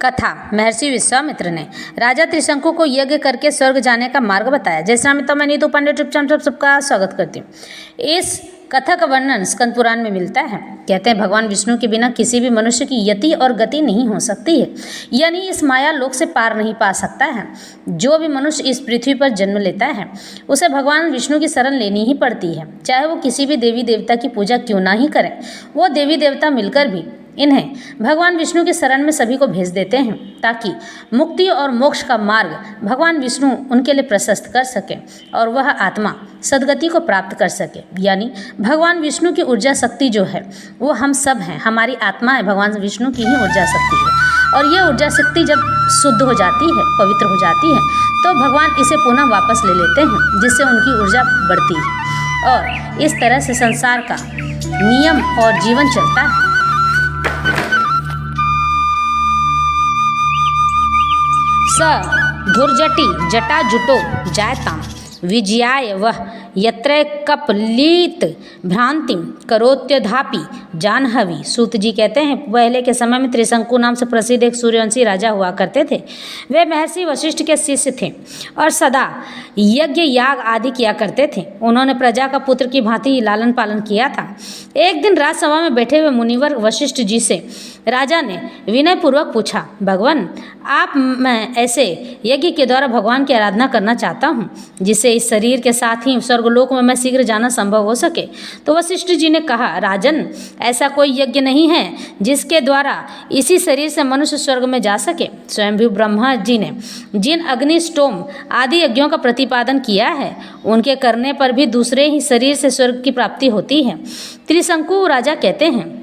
कथा। महर्षि विश्वामित्र ने राजा त्रिशंकु को यज्ञ करके स्वर्ग जाने का मार्ग बताया। जय श्री राम मित्रों, मैं नीतू पांडे चुपचाप सबका स्वागत करती हूँ। इस कथा का वर्णन स्कंद पुराण में मिलता है। कहते हैं भगवान विष्णु के बिना किसी भी मनुष्य की यति और गति नहीं हो सकती है, यानी इस माया लोक से पार नहीं पा सकता है। जो भी मनुष्य इस पृथ्वी पर जन्म लेता है उसे भगवान विष्णु की शरण लेनी ही पड़ती है, चाहे वो किसी भी देवी देवता की पूजा क्यों ना ही करें। वो देवी देवता मिलकर भी इन्हें भगवान विष्णु की शरण में सभी को भेज देते हैं, ताकि मुक्ति और मोक्ष का मार्ग भगवान विष्णु उनके लिए प्रशस्त कर सके और वह आत्मा सद्गति को प्राप्त कर सके। यानी भगवान विष्णु की ऊर्जा शक्ति जो है वो हम सब हैं, हमारी आत्मा है भगवान विष्णु की ही ऊर्जा शक्ति है। और ये ऊर्जा शक्ति जब शुद्ध हो जाती है, पवित्र हो जाती है, तो भगवान इसे पुनः वापस ले लेते हैं, जिससे उनकी ऊर्जा बढ़ती है और इस तरह से संसार का नियम और जीवन चलता है। स धुर्जटी जटा जुटो जायताम विजयाय वह यत्र कपलीत भ्रांतिम करोत्यधापि जानहवी। सूत जी कहते हैं पहले के समय में त्रिशंकु नाम से प्रसिद्ध एक सूर्यवंशी राजा हुआ करते थे। वे महर्षि वशिष्ठ के शिष्य थे और सदा यज्ञ याग आदि किया करते थे। उन्होंने प्रजा का पुत्र की भांति लालन पालन किया था। एक दिन राजसभा में बैठे हुए मुनिवर वशिष्ठ जी से राजा ने विनयपूर्वक पूछा, भगवान आप मैं ऐसे यज्ञ के द्वारा भगवान की आराधना करना चाहता हूँ जिससे इस शरीर के साथ ही स्वर्गलोक में मैं शीघ्र जाना संभव हो सके। तो वशिष्ठ जी ने कहा, राजन ऐसा कोई यज्ञ नहीं है जिसके द्वारा इसी शरीर से मनुष्य स्वर्ग में जा सके। स्वयंभू ब्रह्मा जी ने जिन अग्निष्टोम आदि यज्ञों का प्रतिपादन किया है उनके करने पर भी दूसरे ही शरीर से स्वर्ग की प्राप्ति होती है। त्रिशंकु राजा कहते हैं,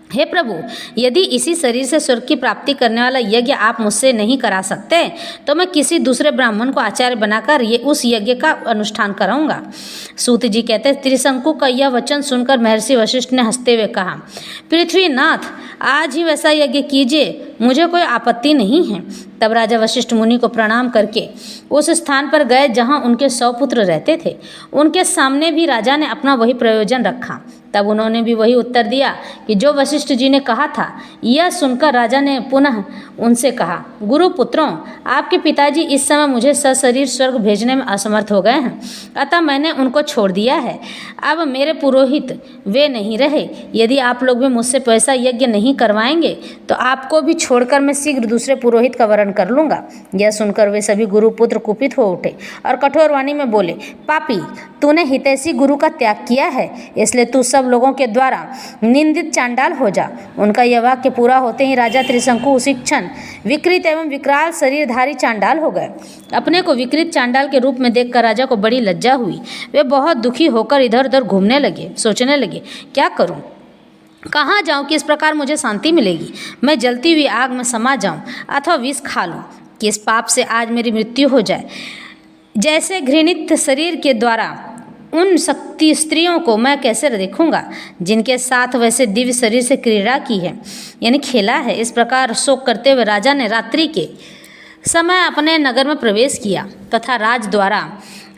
हे प्रभु, यदि इसी शरीर से स्वर्ग की प्राप्ति करने वाला यज्ञ आप मुझसे नहीं करा सकते तो मैं किसी दूसरे ब्राह्मण को आचार्य बनाकर उस यज्ञ का अनुष्ठान कराऊंगा। सूत जी कहते हैं त्रिशंकु का यह वचन सुनकर महर्षि वशिष्ठ ने हंसते हुए कहा, पृथ्वीनाथ आज ही वैसा यज्ञ कीजिए, मुझे कोई आपत्ति नहीं है। तब राजा वशिष्ठ मुनि को प्रणाम करके उस स्थान पर गए जहाँ उनके 100 पुत्र रहते थे। उनके सामने भी राजा ने अपना वही प्रयोजन रखा। तब उन्होंने भी वही उत्तर दिया कि जो वशिष्ठ जी ने कहा था। यह सुनकर राजा ने पुनः उनसे कहा, गुरु पुत्रों, आपके पिताजी इस समय मुझे सशरीर स्वर्ग भेजने में असमर्थ हो गए हैं, अतः मैंने उनको छोड़ दिया है। अब मेरे पुरोहित वे नहीं रहे। यदि आप लोग भी मुझसे वैसा यज्ञ नहीं करवाएंगे तो आपको भी छोड़कर मैं शीघ्र दूसरे पुरोहित का वरण कर लूँगा। यह सुनकर वे सभी गुरुपुत्र कुपित हो उठे और कठोर वाणी में बोले, पापी, तूने हितैषी गुरु का त्याग किया है, इसलिए तू सब लोगों के द्वारा निंदित चांडाल हो जा। उनका यह वाक्य पूरा होते ही राजा त्रिशंकु उसी क्षण विकृत एवं विकराल शरीरधारी चांडाल हो गए। अपने को विकृत चांडाल के रूप में देखकर राजा को बड़ी लज्जा हुई। वे बहुत दुखी होकर इधर उधर घूमने लगे, सोचने लगे, क्या करूं, कहाँ जाऊं कि इस प्रकार मुझे शांति मिलेगी। मैं जलती हुई आग में समा जाऊं अथवा विष खा लूं कि इस पाप से आज मेरी मृत्यु हो जाए। जैसे घृणित शरीर के द्वारा उन शक्ति स्त्रियों को मैं कैसे देखूंगा जिनके साथ वैसे दिव्य शरीर से क्रीड़ा की है, यानी खेला है। इस प्रकार शोक करते हुए राजा ने रात्रि के समय अपने नगर में प्रवेश किया तथा राज द्वारा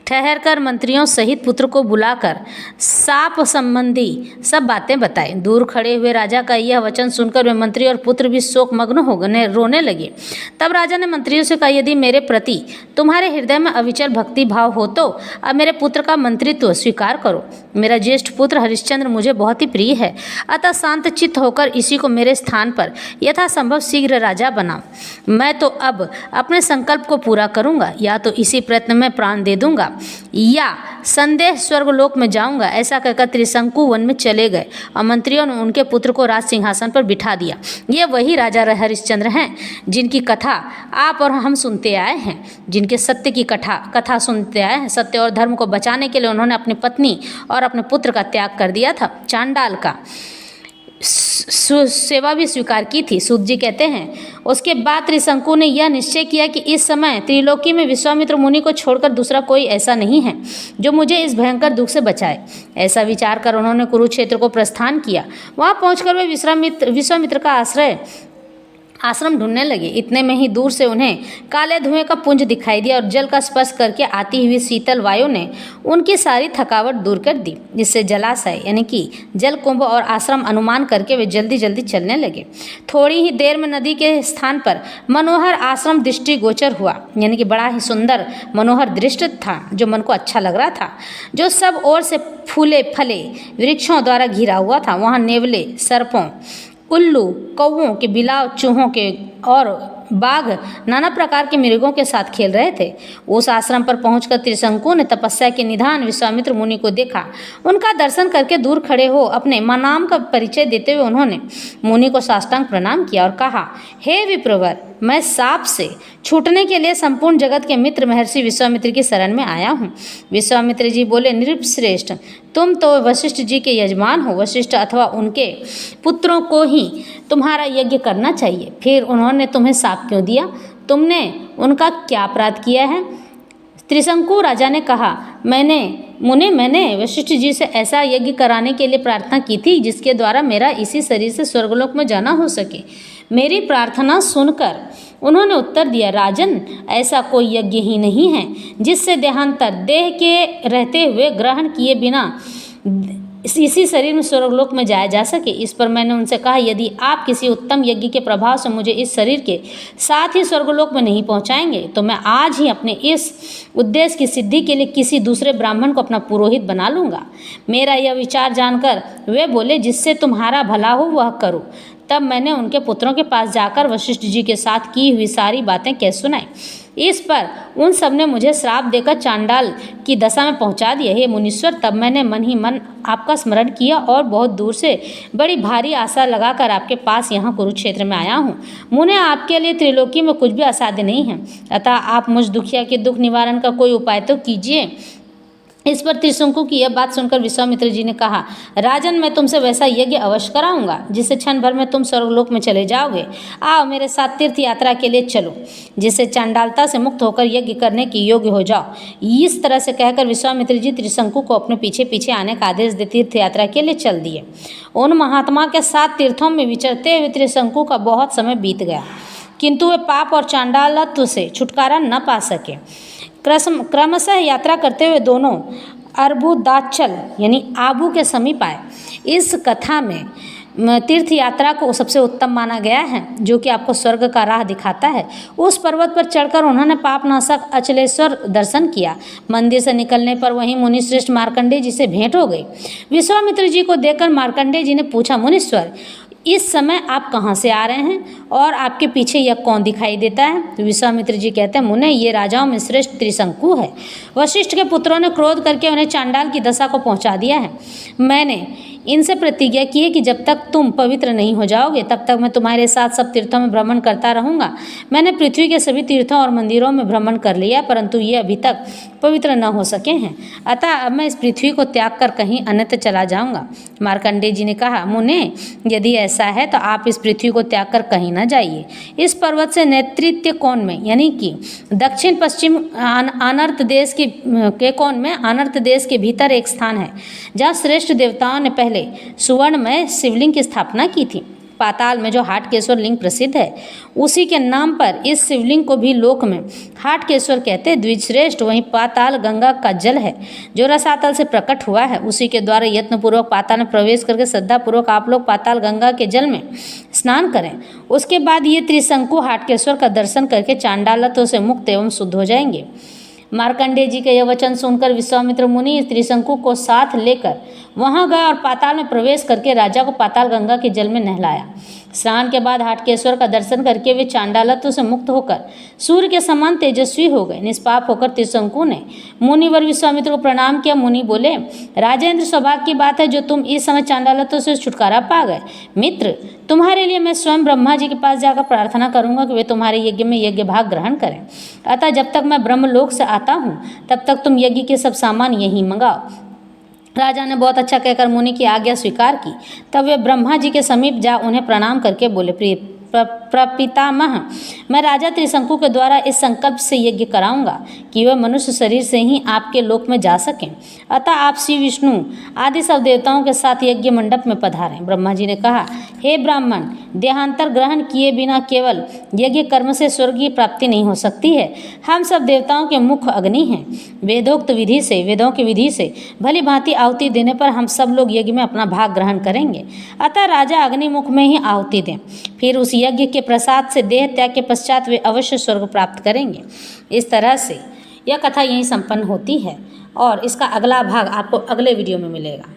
ठहरकर मंत्रियों सहित पुत्र को बुलाकर साप संबंधी सब बातें बताई। दूर खड़े हुए राजा का यह वचन सुनकर वे मंत्री और पुत्र भी शोक मग्न हो गए, रोने लगे। तब राजा ने मंत्रियों से कहा, यदि मेरे प्रति तुम्हारे हृदय में अविचल भक्ति भाव हो तो अब मेरे पुत्र का मंत्रित्व स्वीकार करो। मेरा ज्येष्ठ पुत्र हरिश्चंद्र मुझे बहुत ही प्रिय है, अतः शांत चित्त होकर इसी को मेरे स्थान पर यथासंभव शीघ्र राजा बनाओ। मैं तो अब अपने संकल्प को पूरा करूंगा, या तो इसी प्रयत्न में प्राण दे दूंगा या संदेह स्वर्गलोक में जाऊंगा। ऐसा कहकर त्रिशंकु वन में चले गए और मंत्रियों ने उनके पुत्र को राज सिंहासन पर बिठा दिया। ये वही राजा हरिश्चंद्र हैं जिनकी कथा आप और हम सुनते आए हैं, जिनके सत्य की कथा सुनते आए हैं। सत्य और धर्म को बचाने के लिए उन्होंने अपनी पत्नी और अपने पुत्र का त्याग कर दिया था, चांडाल का सेवा भी स्वीकार की थी। सूत जी कहते हैं उसके बाद त्रिशंकु ने यह निश्चय किया कि इस समय त्रिलोकी में विश्वामित्र मुनि को छोड़कर दूसरा कोई ऐसा नहीं है जो मुझे इस भयंकर दुख से बचाए। ऐसा विचार कर उन्होंने कुरुक्षेत्र को प्रस्थान किया। वहाँ पहुंचकर वे विश्वामित्र का आश्रय आश्रम ढूंढने लगे। इतने में ही दूर से उन्हें काले धुएं का पुंज दिखाई दिया और जल का स्पर्श करके आती हुई शीतल वायु ने उनकी सारी थकावट दूर कर दी, जिससे जलाशय यानी कि जल कुंभ और आश्रम अनुमान करके वे जल्दी जल्दी चलने लगे। थोड़ी ही देर में नदी के स्थान पर मनोहर आश्रम दृष्टि गोचर हुआ, यानी कि बड़ा ही सुंदर मनोहर दृश्य था जो मन को अच्छा लग रहा था, जो सब ओर से फूले फले वृक्षों द्वारा घिरा हुआ था। वहाँ नेवले, सर्पों, उल्लू, कौवों के बिलाव, चूहों के और बाघ नाना प्रकार के मृगों के साथ खेल रहे थे। उस आश्रम पर पहुंचकर त्रिशंकु ने तपस्या के निधान विश्वामित्र मुनि को देखा। उनका दर्शन करके दूर खड़े हो अपने नाम का परिचय देते हुए उन्होंने मुनि को साष्टांग प्रणाम किया और कहा, हे विप्रवर, मैं साप से छूटने के लिए संपूर्ण जगत के मित्र महर्षि विश्वामित्र की शरण में आया हूँ। विश्वामित्र जी बोले, नृपश्रेष्ठ, तुम तो वशिष्ठ जी के यजमान हो। वशिष्ठ अथवा उनके पुत्रों को ही तुम्हारा यज्ञ करना चाहिए। फिर उन्होंने तुम्हें साप क्यों दिया? तुमने उनका क्या अपराध किया है? त्रिशंकु राजा ने कहा, मैंने वशिष्ठ जी से ऐसा यज्ञ कराने के लिए प्रार्थना की थी जिसके द्वारा मेरा इसी शरीर से स्वर्गलोक में जाना हो सके। मेरी प्रार्थना सुनकर उन्होंने उत्तर दिया, राजन, ऐसा कोई यज्ञ ही नहीं है जिससे देहांतर देह के रहते हुए ग्रहण किए बिना इसी शरीर में स्वर्गलोक में जाया जा सके। इस पर मैंने उनसे कहा, यदि आप किसी उत्तम यज्ञ के प्रभाव से मुझे इस शरीर के साथ ही स्वर्गलोक में नहीं पहुंचाएंगे तो मैं आज ही अपने इस उद्देश्य की सिद्धि के लिए किसी दूसरे ब्राह्मण को अपना पुरोहित बना लूँगा। मेरा यह विचार जानकर वे बोले, जिससे तुम्हारा भला हो वह करो। तब मैंने उनके पुत्रों के पास जाकर वशिष्ठ जी के साथ की हुई सारी बातें कह सुनाई। इस पर उन सब ने मुझे श्राप देकर चांडाल की दशा में पहुंचा दिया। हे मुनीश्वर, तब मैंने मन ही मन आपका स्मरण किया और बहुत दूर से बड़ी भारी आशा लगाकर आपके पास यहाँ कुरुक्षेत्र में आया हूँ। मुने, आपके लिए त्रिलोकी में कुछ भी असाध्य नहीं है, अतः आप मुझ दुखिया के दुख निवारण का कोई उपाय तो कीजिए। इस पर त्रिशंकु की यह बात सुनकर विश्वामित्र जी ने कहा, राजन, मैं तुमसे वैसा यज्ञ अवश्य कराऊंगा जिससे क्षण भर में तुम स्वर्गलोक में चले जाओगे। आओ मेरे साथ तीर्थ यात्रा के लिए चलो, जिससे चांडालता से मुक्त होकर यज्ञ करने के योग्य हो जाओ। इस तरह से कहकर विश्वामित्र जी त्रिशंकु को अपने पीछे पीछे आने का आदेश दे तीर्थ यात्रा के लिए चल दिए। उन महात्मा के साथ तीर्थों में विचरते हुए त्रिशंकु का बहुत समय बीत गया, किंतु वे पाप और चांडालत्व से छुटकारा न पा सके। क्रमशः यात्रा करते हुए दोनों अर्बुदाचल यानी आबू के समीप आए। इस कथा में तीर्थ यात्रा को सबसे उत्तम माना गया है, जो कि आपको स्वर्ग का राह दिखाता है। उस पर्वत पर चढ़कर उन्होंने पापनाशक अचलेश्वर दर्शन किया। मंदिर से निकलने पर वहीं मुनिश्रेष्ठ मार्कंडेय जी से भेंट हो गई। विश्वामित्र जी को देखकर मार्कंडेय जी ने पूछा, मुनीश्वर, इस समय आप कहाँ से आ रहे हैं और आपके पीछे यह कौन दिखाई देता है? तो विश्वामित्र जी कहते हैं, मुने, ये राजाओं में श्रेष्ठ त्रिशंकु है। वशिष्ठ के पुत्रों ने क्रोध करके उन्हें चांडाल की दशा को पहुंचा दिया है। मैंने इनसे प्रतिज्ञा की है कि जब तक तुम पवित्र नहीं हो जाओगे तब तक मैं तुम्हारे साथ सब तीर्थों में भ्रमण करता रहूँगा। मैंने पृथ्वी के सभी तीर्थों और मंदिरों में भ्रमण कर लिया, परंतु ये अभी तक पवित्र न हो सके हैं, अतः अब मैं इस पृथ्वी को त्याग कर कहीं अन्यत्र चला जाऊँगा। मार्कंडेय जी ने कहा, मुने, यदि ऐसा है तो आप इस पृथ्वी को त्याग कर कहीं न जाइए। इस पर्वत से नैऋत्य कोण में यानी कि दक्षिण पश्चिम अनर्त देश के कोण में अनर्त देश के भीतर एक स्थान है जहाँ श्रेष्ठ देवताओं ने पहले सुवर्णमय शिवलिंग की स्थापना की थी। पाताल में जो हाटकेश्वर लिंग प्रसिद्ध है, उसी के नाम पर इस शिवलिंग को भी लोक में हाटकेश्वर कहते हैं। द्विजश्रेष्ठ, वहीं पाताल गंगा का जल है जो रसातल से प्रकट हुआ है। उसी के द्वारा यत्नपूर्वक पाताल में प्रवेश करके श्रद्धापूर्वक आप लोग पाताल गंगा के जल में स्नान करें। उसके बाद ये त्रिशंकु हाटकेश्वर का दर्शन करके चांडालत्व से मुक्त एवं शुद्ध हो जाएंगे। मार्कंडेय जी के यह वचन सुनकर विश्वामित्र मुनि त्रिशंकु को साथ लेकर वहां गए और पाताल में प्रवेश करके राजा को पाताल गंगा के जल में नहलाया। स्नान के बाद हाटकेश्वर का दर्शन करके वे चांडालत्व से मुक्त होकर सूर्य के समान तेजस्वी हो गए। निष्पाप होकर त्रिशंकु ने मुनिवर विश्वामित्र को प्रणाम किया। मुनि बोले, राजेंद्र, सौभाग्य की बात है जो तुम इस समय चांडालत्व से छुटकारा पा गए। मित्र, तुम्हारे लिए मैं स्वयं ब्रह्मा जी के पास जाकर प्रार्थना करूंगा कि वे तुम्हारे यज्ञ में यज्ञ भाग ग्रहण करें। अतः जब तक मैं ब्रह्मलोक से आता हूँ तब तक तुम यज्ञ के सब सामान यहीं मंगाओ। राजा ने बहुत अच्छा कहकर मुनि की आज्ञा स्वीकार की। तब वे ब्रह्मा जी के समीप जा उन्हें प्रणाम करके बोले, प्रपितामह, मैं राजा त्रिशंकु के द्वारा इस संकल्प से यज्ञ कराऊंगा कि वह मनुष्य शरीर से ही आपके लोक में जा सकें। अतः आप श्री विष्णु आदि सब देवताओं के साथ यज्ञ मंडप में पधारें। ब्रह्मा जी ने कहा, हे ब्राह्मण, देहांतर ग्रहण किए बिना केवल यज्ञ कर्म से स्वर्ग की प्राप्ति नहीं हो सकती है। हम सब देवताओं के मुख अग्नि हैं। वेदोक्त विधि से, वेदों की विधि से भली भांति आहुति देने पर हम सब लोग यज्ञ में अपना भाग ग्रहण करेंगे। अतः राजा अग्निमुख में ही आहुति दें, फिर उस यज्ञ के प्रसाद से देह त्याग के पश्चात वे अवश्य स्वर्ग प्राप्त करेंगे। इस तरह से यह कथा यहीं संपन्न होती है और इसका अगला भाग आपको अगले वीडियो में मिलेगा।